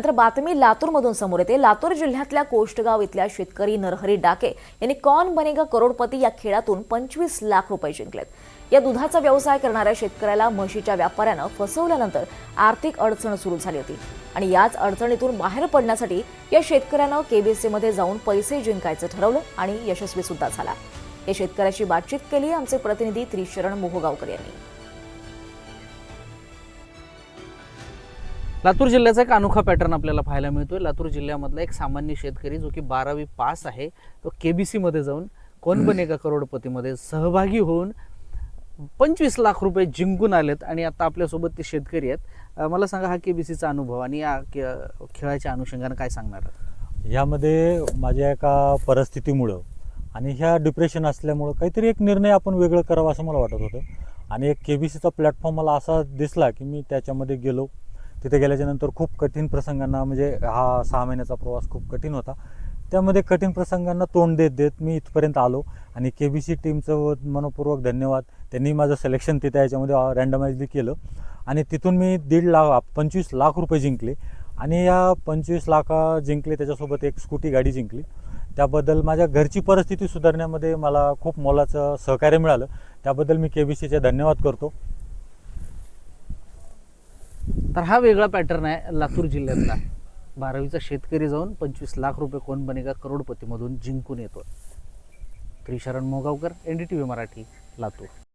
नंतर बातमी लातूरमधून समोर येते। लातूर जिल्ह्यातल्या कोष्टगाव इथल्या शेतकरी नरहरी डाके यांनी कौन बनेगा करोडपती या खेळातून 25 लाख रुपये जिंकलेत। या दुधाचा व्यवसाय करणाऱ्या शेतकऱ्याला म्हशीच्या व्यापाऱ्यानं फसवल्यानंतर आर्थिक अडचण सुरू झाली होती आणि याच अडचणीतून बाहेर पडण्यासाठी या शेतकऱ्यानं केबीसीमध्ये जाऊन पैसे जिंकायचं ठरवलं आणि यशस्वी सुद्धा झाला। या शेतकऱ्याशी बातचीत केली आमचे प्रतिनिधी त्रिशरण मोहोगावकर यांनी। लातूर जिल्ह्याचा एक अनोखा पॅटर्न आपल्याला पाहायला मिळतोय। लातूर जिल्ह्यामधला एक सामान्य शेतकरी जो की 12वी पास आहे, तो केबीसी मध्ये जाऊन कौन बनेगा करोडपती मध्ये सहभागी होऊन 25 लाख रुपये जिंकून आलेत आणि आता आपल्यासोबत ते शेतकरी आहेत। मला सांगा, हा केबीसीचा अनुभव आणि या खेळाच्या अनुषंगाने काय सांगणार? यामध्ये माझ्या एका परिस्थितीमुळं आणि ह्या डिप्रेशन असल्यामुळं काहीतरी एक निर्णय आपण वेगळं करावं असं मला वाटत होतं आणि एक केबीसीचा प्लॅटफॉर्म मला असा दिसला की मी त्याच्यामध्ये गेलो। तिथे गेल्याच्यानंतर खूप कठीण प्रसंगांना, म्हणजे हा 6 महिन्याचा प्रवास खूप कठीण होता, त्यामध्ये कठीण प्रसंगांना तोंड देत देत मी इथपर्यंत आलो आणि केबीसी टीमचं मनपूर्वक धन्यवाद। त्यांनी माझं सिलेक्शन तिथे याच्यामध्ये रँडमाइजली केलं आणि तिथून मी 25 लाख रुपये जिंकले आणि या 25 लाख जिंकले, त्याच्यासोबत एक स्कूटी गाडी जिंकली। त्याबद्दल माझ्या घरची परिस्थिती सुधारण्यामध्ये मला खूप मोलाचं सहकार्य मिळालं, त्याबद्दल मी केबीसीचे धन्यवाद करतो। तर हा वेगळा पॅटर्न आहे लातूर जिल्ह्यातला। 12वीचा शेतकरी जाऊन 25 लाख रुपये कौन बनेगा करोडपती मधून जिंकून येतो। त्रिशरण मोहोगावकर, NDTV मराठी, लातूर।